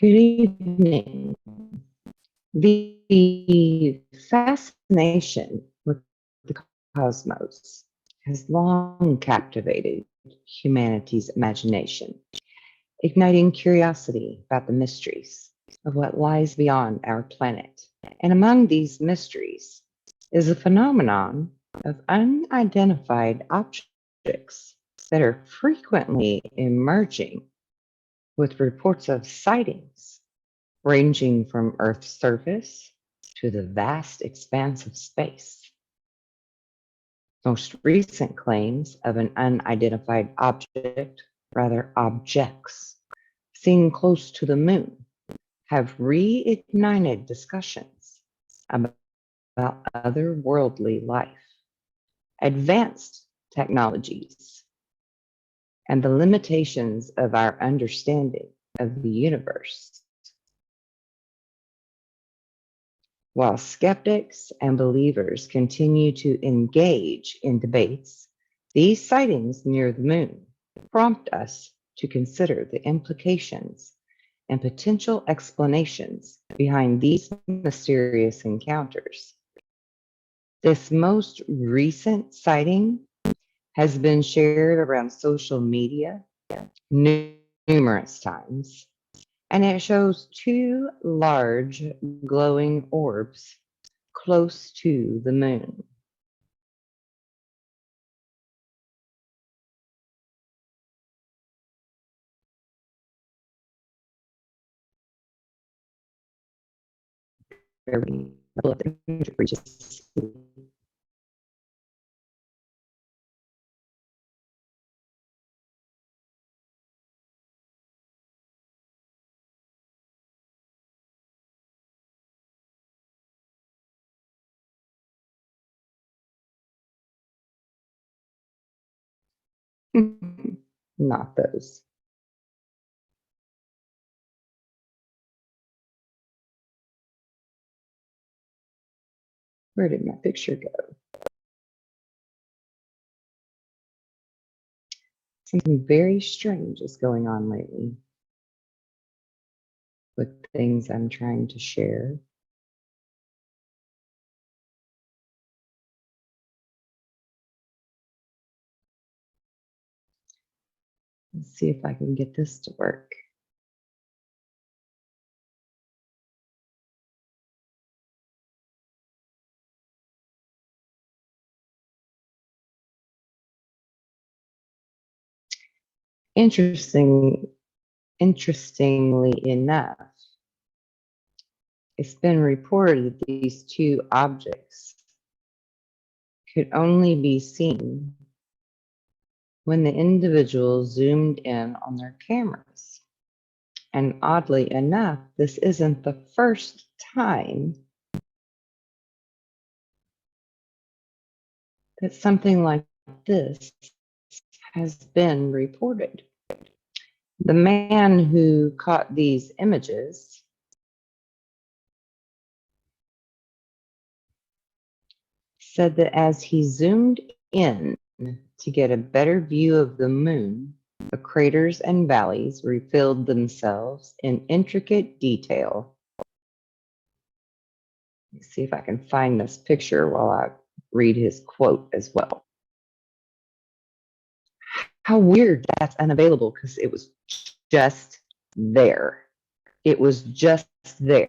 Good evening. The fascination with the cosmos has long captivated humanity's imagination, igniting curiosity about the mysteries of what lies beyond our planet. And among these mysteries is a phenomenon of unidentified objects that are frequently emerging with reports of sightings ranging from Earth's surface to the vast expanse of space. Most recent claims of an unidentified rather objects, seen close to the moon have reignited discussions about otherworldly life, advanced technologies, and the limitations of our understanding of the universe. While skeptics and believers continue to engage in debates, these sightings near the moon prompt us to consider the implications and potential explanations behind these mysterious encounters. This most recent sighting has been shared around social media numerous times, and it shows two large glowing orbs close to the moon. Very reaches. Not those. Where did my picture go? Something very strange is going on lately with things I'm trying to share. Let's see if I can get this to work. Interestingly enough, it's been reported that these two objects could only be seen when the individual zoomed in on their cameras. And oddly enough, this isn't the first time that something like this has been reported. The man who caught these images said that as he zoomed in to get a better view of the moon, the craters and valleys revealed themselves in intricate detail. Let's see if I can find this picture while I read his quote as well. How weird that's unavailable because it was just there. It was just there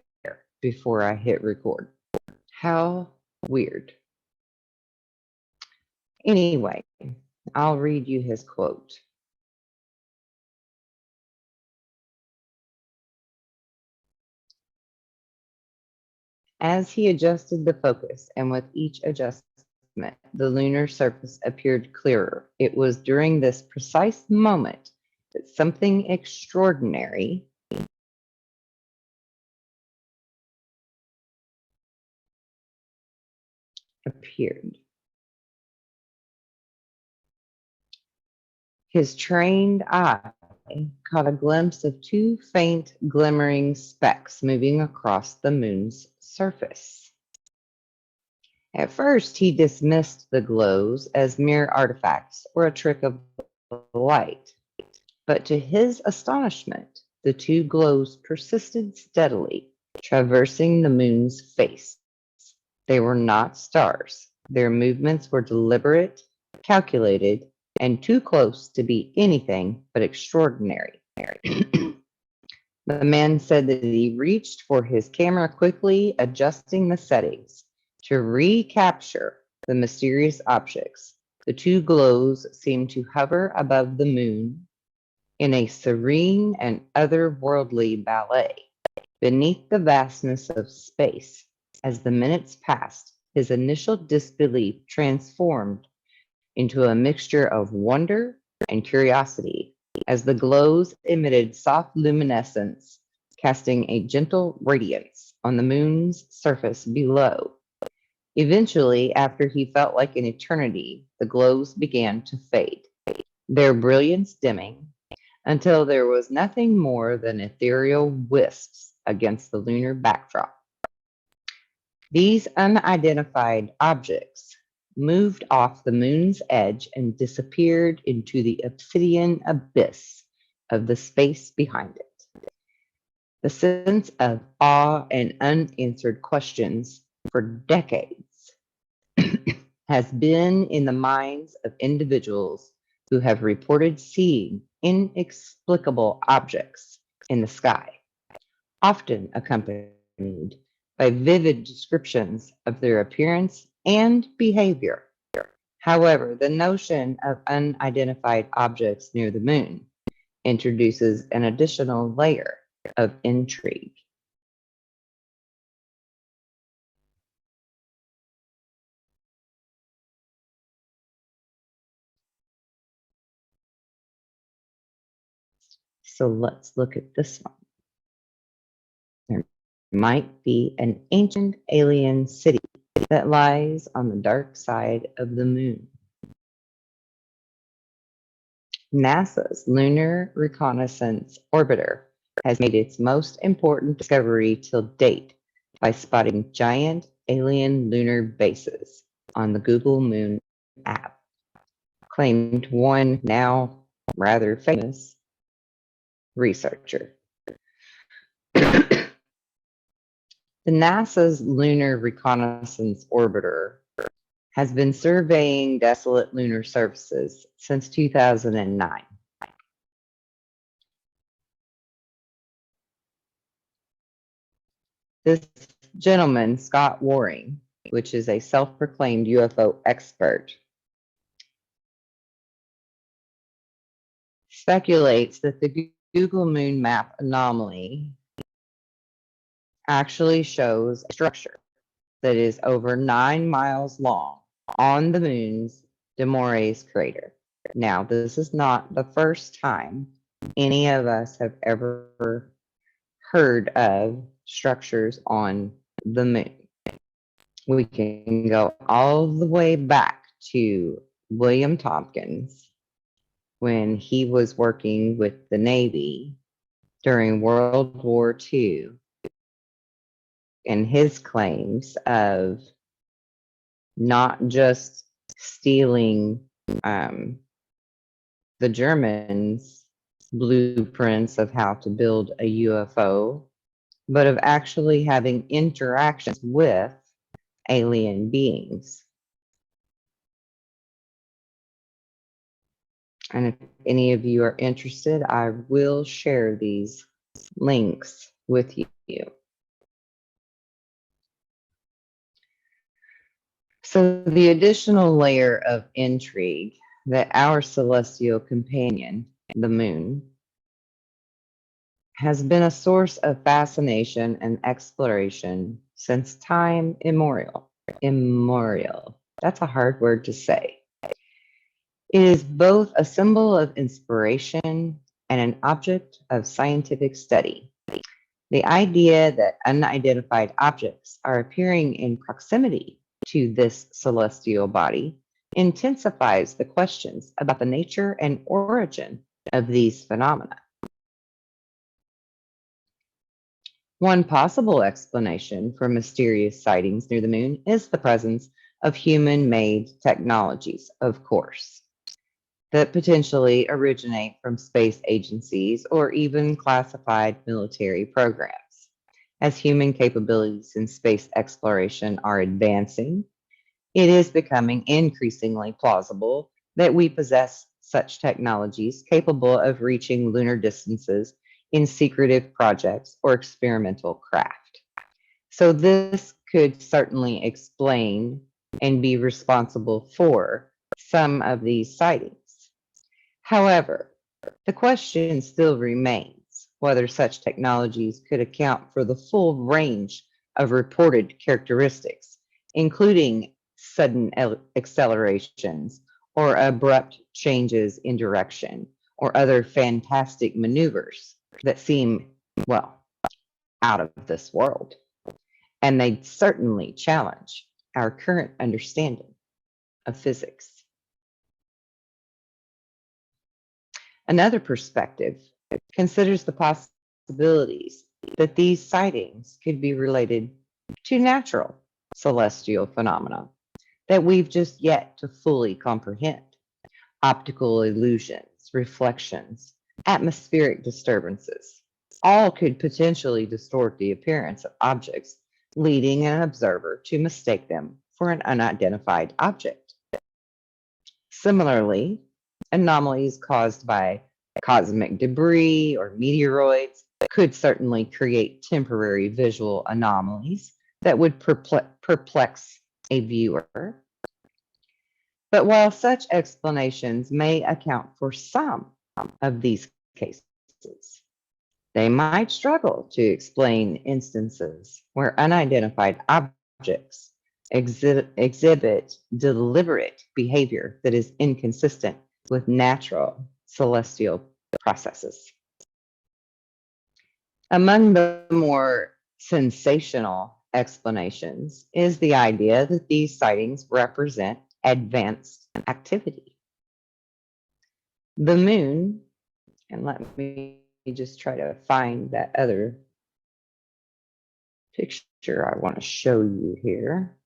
before I hit record. How weird. Anyway, I'll read you his quote. As he adjusted the focus, and with each adjustment, the lunar surface appeared clearer. It was during this precise moment that something extraordinary appeared. His trained eye caught a glimpse of two faint, glimmering specks moving across the moon's surface. At first, he dismissed the glows as mere artifacts or a trick of the light. But to his astonishment, the two glows persisted steadily, traversing the moon's face. They were not stars. Their movements were deliberate, calculated, and too close to be anything but extraordinary. The man said that he reached for his camera, quickly adjusting the settings to recapture the mysterious objects. The two glows seemed to hover above the moon in a serene and otherworldly ballet beneath the vastness of space. As the minutes passed, his initial disbelief transformed into a mixture of wonder and curiosity as the glows emitted soft luminescence, casting a gentle radiance on the moon's surface below. Eventually, after he felt like an eternity, the glows began to fade, their brilliance dimming until there was nothing more than ethereal wisps against the lunar backdrop. These unidentified objects moved off the moon's edge and disappeared into the obsidian abyss of the space behind it. The sense of awe and unanswered questions for decades has been in the minds of individuals who have reported seeing inexplicable objects in the sky, often accompanied by vivid descriptions of their appearance and behavior. However, the notion of unidentified objects near the moon introduces an additional layer of intrigue. So let's look at this one. There might be an ancient alien city that lies on the dark side of the moon. NASA's Lunar Reconnaissance Orbiter has made its most important discovery till date by spotting giant alien lunar bases on the Google Moon app, claimed one now rather famous researcher. The NASA's Lunar Reconnaissance Orbiter has been surveying desolate lunar surfaces since 2009. This gentleman, Scott Waring, which is a self-proclaimed UFO expert, speculates that the Google Moon Map anomaly actually shows a structure that is over 9 miles long on the moon's De Moraes crater. Now, this is not the first time any of us have ever heard of structures on the moon. We can go all the way back to William Tompkins when he was working with the Navy during World War II, and his claims of not just stealing the Germans' blueprints of how to build a UFO, but of actually having interactions with alien beings. And if any of you are interested, I will share these links with you. So the additional layer of intrigue that our celestial companion, the moon, has been a source of fascination and exploration since time immemorial. Immemorial. That's a hard word to say. It is both a symbol of inspiration and an object of scientific study. The idea that unidentified objects are appearing in proximity to this celestial body intensifies the questions about the nature and origin of these phenomena. One possible explanation for mysterious sightings near the moon is the presence of human-made technologies, of course. that potentially originate from space agencies or even classified military programs. As human capabilities in space exploration are advancing, it is becoming increasingly plausible that we possess such technologies capable of reaching lunar distances in secretive projects or experimental craft. So, this could certainly explain and be responsible for some of these sightings. However, the question still remains whether such technologies could account for the full range of reported characteristics, including sudden accelerations or abrupt changes in direction or other fantastic maneuvers that seem, well, out of this world. And they certainly challenge our current understanding of physics. Another perspective considers the possibilities that these sightings could be related to natural celestial phenomena that we've just yet to fully comprehend. Optical illusions, reflections, atmospheric disturbances, all could potentially distort the appearance of objects, leading an observer to mistake them for an unidentified object. Similarly, anomalies caused by cosmic debris or meteoroids could certainly create temporary visual anomalies that would perplex a viewer. But while such explanations may account for some of these cases, they might struggle to explain instances where unidentified objects exhibit deliberate behavior that is inconsistent with natural celestial processes. Among the more sensational explanations is the idea that these sightings represent advanced activity. The moon, and let me just try to find that other picture I want to show you here.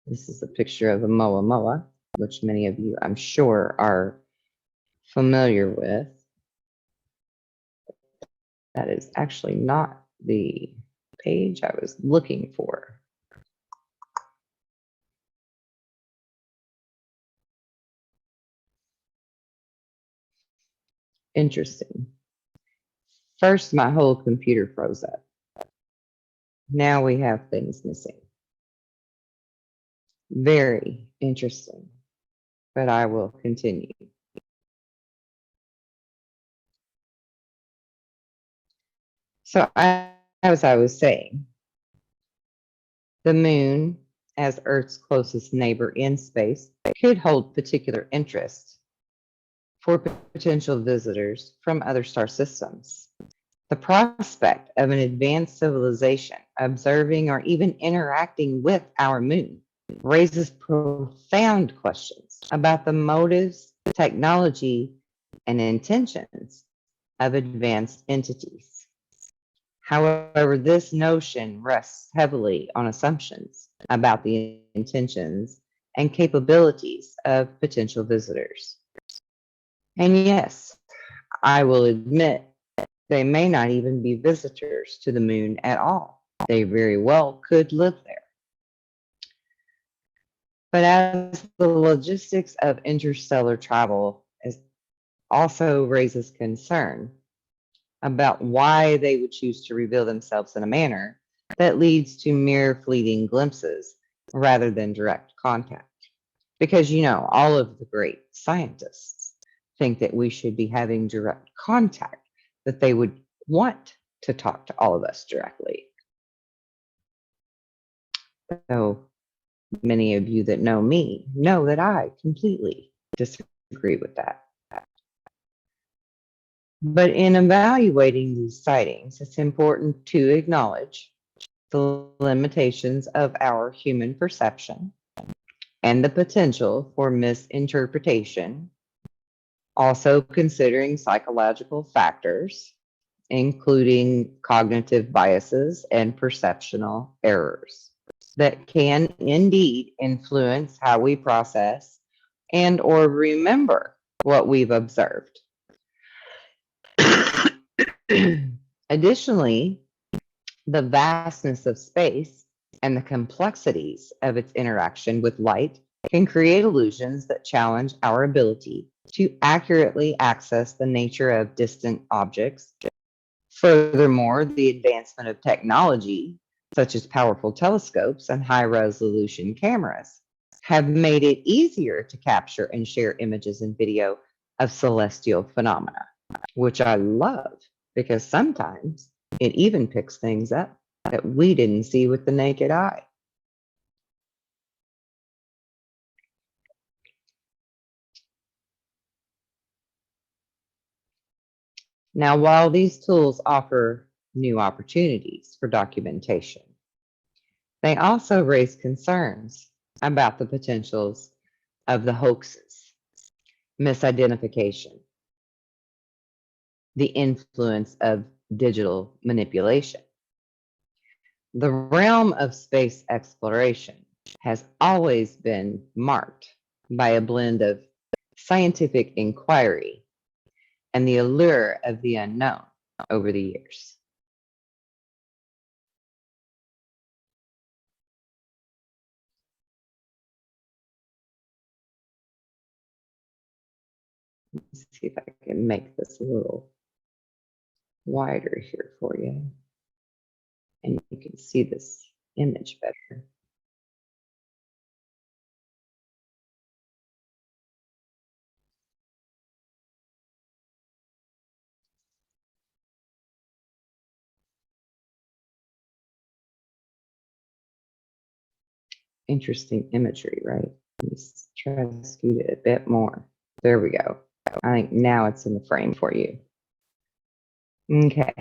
This is a picture of a moa moa, which many of you, I'm sure, are familiar with. That is actually not the page I was looking for. Interesting. First, my whole computer froze up. Now we have things missing. Very interesting, but I will continue. So, as I was saying, the moon, as Earth's closest neighbor in space, could hold particular interest for potential visitors from other star systems. The prospect of an advanced civilization observing or even interacting with our moon raises profound questions about the motives, technology, and intentions of advanced entities. However, this notion rests heavily on assumptions about the intentions and capabilities of potential visitors. And yes, I will admit they may not even be visitors to the moon at all. They very well could live there. But as the logistics of interstellar travel also raises concern about why they would choose to reveal themselves in a manner that leads to mere fleeting glimpses rather than direct contact. Because, all of the great scientists think that we should be having direct contact, that they would want to talk to all of us directly. So many of you that know me know that I completely disagree with that. But in evaluating these sightings, it's important to acknowledge the limitations of our human perception and the potential for misinterpretation Also considering psychological factors, including cognitive biases and perceptual errors that can indeed influence how we process and or remember what we've observed. Additionally, the vastness of space and the complexities of its interaction with light can create illusions that challenge our ability to accurately access the nature of distant objects. Furthermore, the advancement of technology, such as powerful telescopes and high resolution cameras, have made it easier to capture and share images and video of celestial phenomena, which I love because sometimes it even picks things up that we didn't see with the naked eye. Now, while these tools offer new opportunities for documentation, they also raise concerns about the potentials of the hoaxes, misidentification, the influence of digital manipulation. The realm of space exploration has always been marked by a blend of scientific inquiry and the allure of the unknown over the years. Let's see if I can make this a little wider here for you, and you can see this image better. Interesting imagery, right? Let's try to scoot it a bit more. There we go. I think now it's in the frame for you. Okay.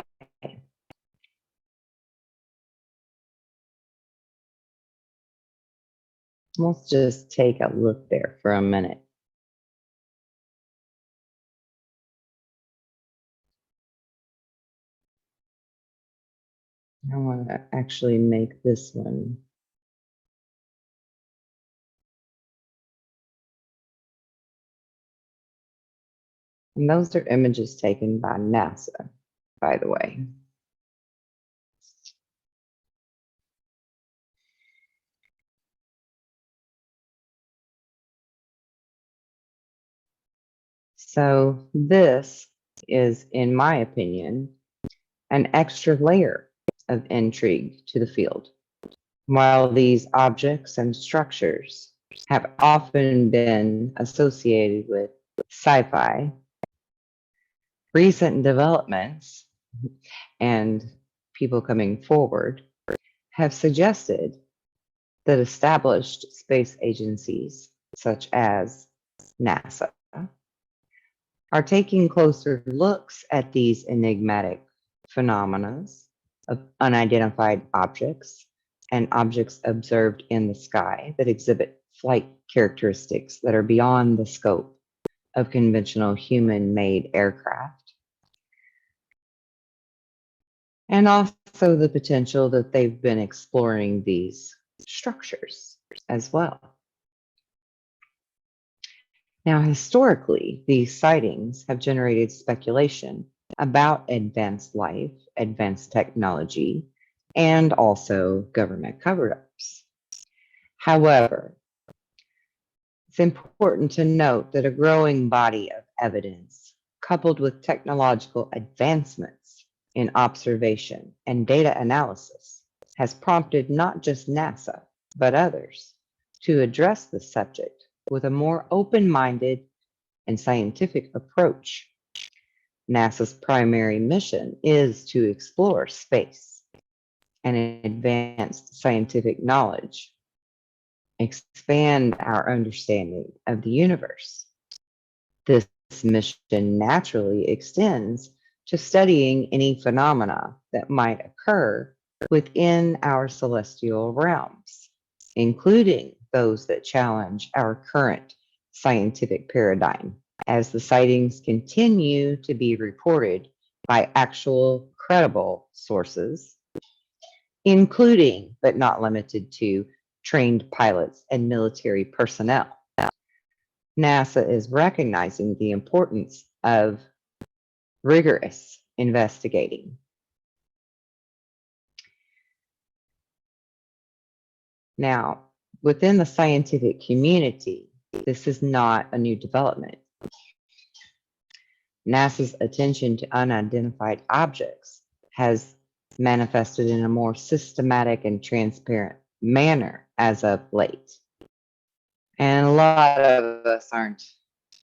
Let's just take a look there for a minute. I want to actually make this one. And those are images taken by NASA, by the way. So this is, in my opinion, an extra layer of intrigue to the field. While these objects and structures have often been associated with sci-fi, recent developments and people coming forward have suggested that established space agencies such as NASA are taking closer looks at these enigmatic phenomena of unidentified objects and objects observed in the sky that exhibit flight characteristics that are beyond the scope of conventional human-made aircraft. And also the potential that they've been exploring these structures as well. Now, historically, these sightings have generated speculation about advanced life, advanced technology, and also government cover-ups. However, it's important to note that a growing body of evidence, coupled with technological advancements in observation and data analysis, has prompted not just NASA, but others to address the subject with a more open-minded and scientific approach. NASA's primary mission is to explore space and advance scientific knowledge, expand our understanding of the universe. This mission naturally extends to studying any phenomena that might occur within our celestial realms, including those that challenge our current scientific paradigm as the sightings continue to be reported by actual credible sources, including but not limited to trained pilots and military personnel. NASA is recognizing the importance of rigorous investigating. Now, within the scientific community, this is not a new development. NASA's attention to unidentified objects has manifested in a more systematic and transparent manner as of late. And a lot of us aren't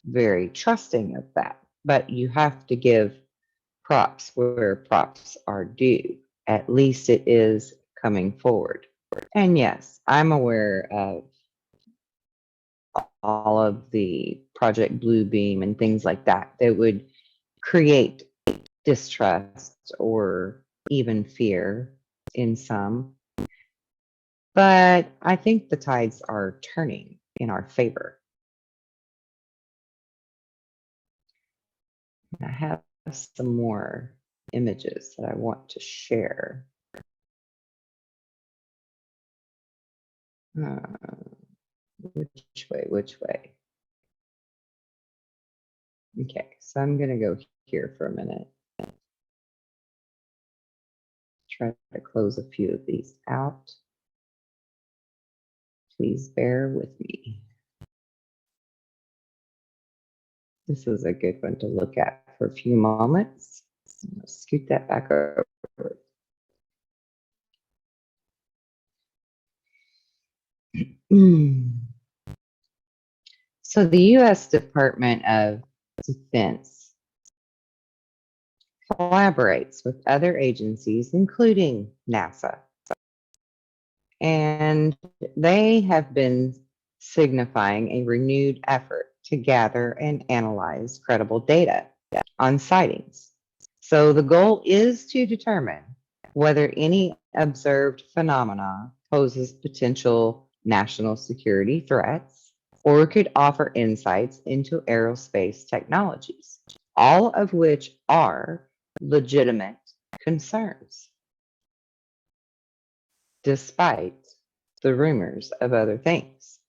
very trusting of that, but you have to give props where props are due. At least it is coming forward. And yes, I'm aware of all of the Project Bluebeam and things like that that would create distrust or even fear in some. But I think the tides are turning in our favor. I have some more images that I want to share. Which way? Okay, so I'm gonna go here for a minute. Try to close a few of these out. Please bear with me. This is a good one to look at for a few moments. Scoot that back over. So the U.S. Department of Defense collaborates with other agencies, including NASA. And they have been signifying a renewed effort to gather and analyze credible data on sightings. So the goal is to determine whether any observed phenomena poses potential national security threats or could offer insights into aerospace technologies, all of which are legitimate concerns, despite the rumors of other things.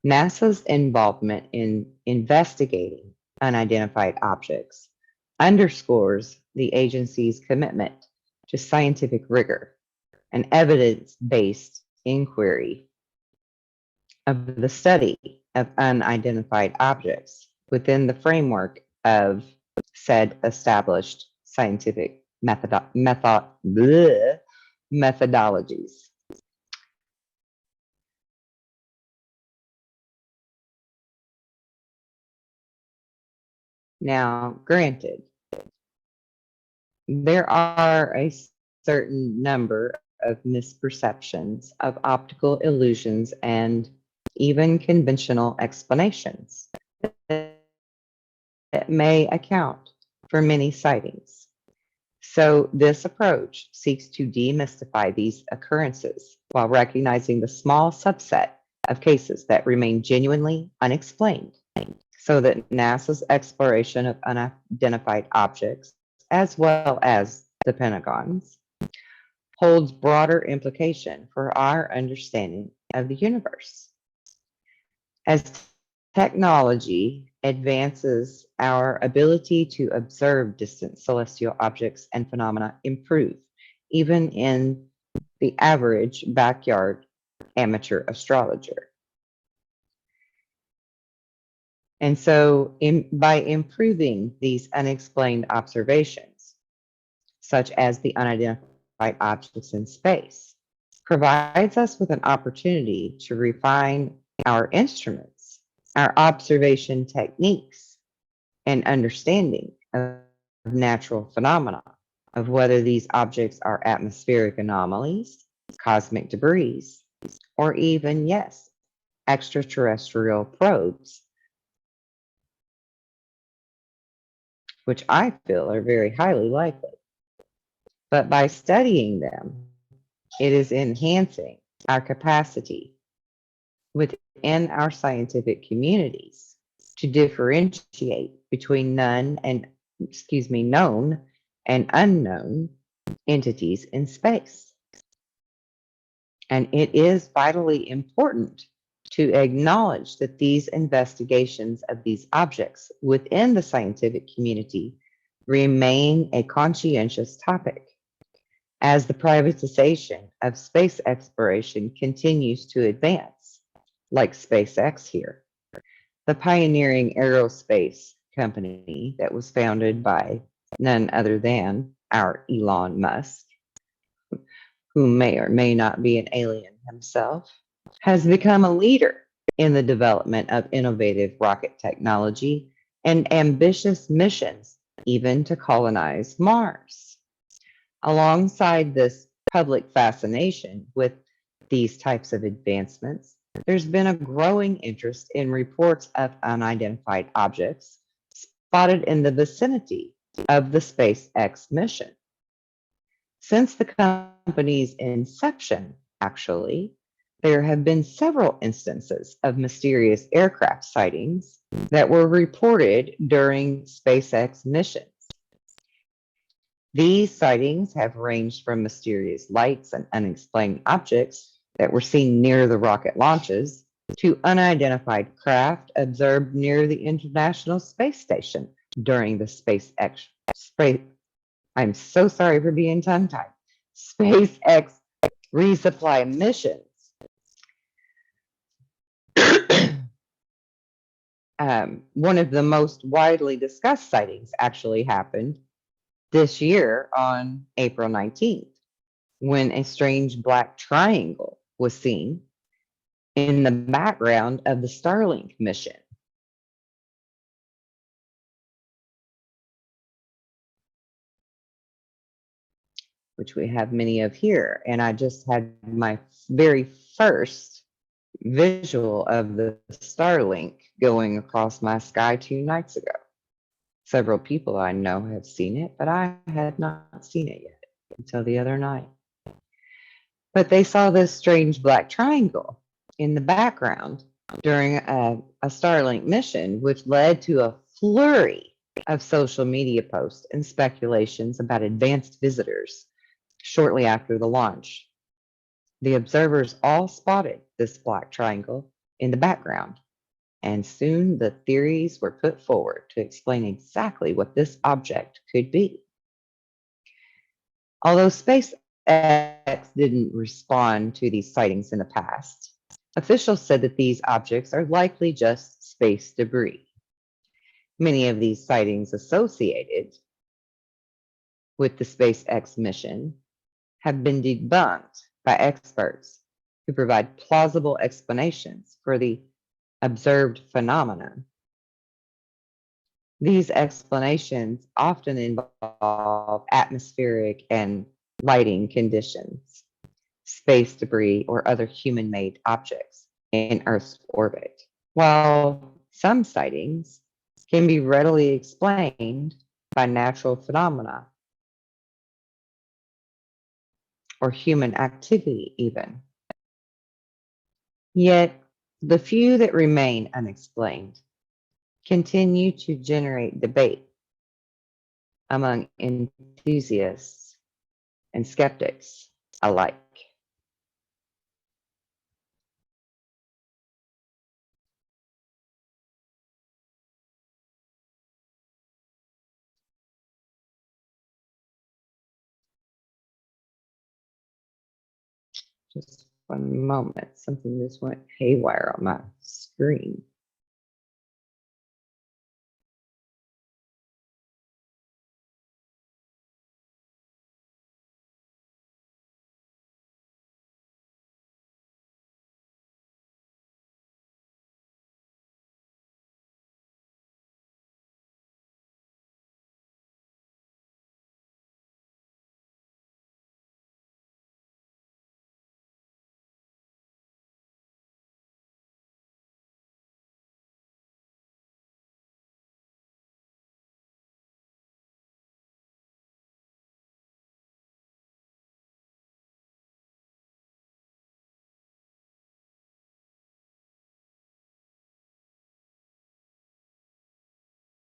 NASA's involvement in investigating unidentified objects underscores the agency's commitment to scientific rigor and evidence-based inquiry of the study of unidentified objects within the framework of said established scientific methodologies. Now, granted, there are a certain number of misperceptions of optical illusions and even conventional explanations that may account for many sightings. So this approach seeks to demystify these occurrences while recognizing the small subset of cases that remain genuinely unexplained, so that NASA's exploration of unidentified objects, as well as the Pentagon's, holds broader implication for our understanding of the universe. As technology advances, our ability to observe distant celestial objects and phenomena improve, even in the average backyard amateur astrologer. And so by improving these unexplained observations, such as the unidentified objects in space, provides us with an opportunity to refine our instruments, our observation techniques, and understanding of natural phenomena, of whether these objects are atmospheric anomalies, cosmic debris, or even, yes, extraterrestrial probes, which I feel are very highly likely. But by studying them, it is enhancing our capacity within our scientific communities to differentiate between known and unknown entities in space. And it is vitally important to acknowledge that these investigations of these objects within the scientific community remain a conscientious topic as the privatization of space exploration continues to advance, like SpaceX here, the pioneering aerospace company that was founded by none other than our Elon Musk, who may or may not be an alien himself, has become a leader in the development of innovative rocket technology and ambitious missions, even to colonize Mars. Alongside this public fascination with these types of advancements, there's been a growing interest in reports of unidentified objects spotted in the vicinity of the SpaceX mission. Since the company's inception, actually, there have been several instances of mysterious aircraft sightings that were reported during SpaceX missions. These sightings have ranged from mysterious lights and unexplained objects that were seen near the rocket launches to unidentified craft observed near the International Space Station during the I'm so sorry for being tongue-tied. SpaceX resupply missions. One of the most widely discussed sightings actually happened this year on April 19th, when a strange black triangle was seen in the background of the Starlink mission. Which we have many of here. And I just had my very first visual of the Starlink going across my sky 2 nights ago. Several people I know have seen it, but I had not seen it yet until the other night. But they saw this strange black triangle in the background during a Starlink mission, which led to a flurry of social media posts and speculations about advanced visitors shortly after the launch. The observers all spotted this black triangle in the background, and soon the theories were put forward to explain exactly what this object could be. Although SpaceX didn't respond to these sightings in the past, officials said that these objects are likely just space debris. Many of these sightings associated with the SpaceX mission have been debunked by experts who provide plausible explanations for the observed phenomenon. These explanations often involve atmospheric and lighting conditions, space debris, or other human-made objects in Earth's orbit, while some sightings can be readily explained by natural phenomena or human activity even. Yet, the few that remain unexplained continue to generate debate among enthusiasts and skeptics alike. Just one moment, something just went haywire on my screen.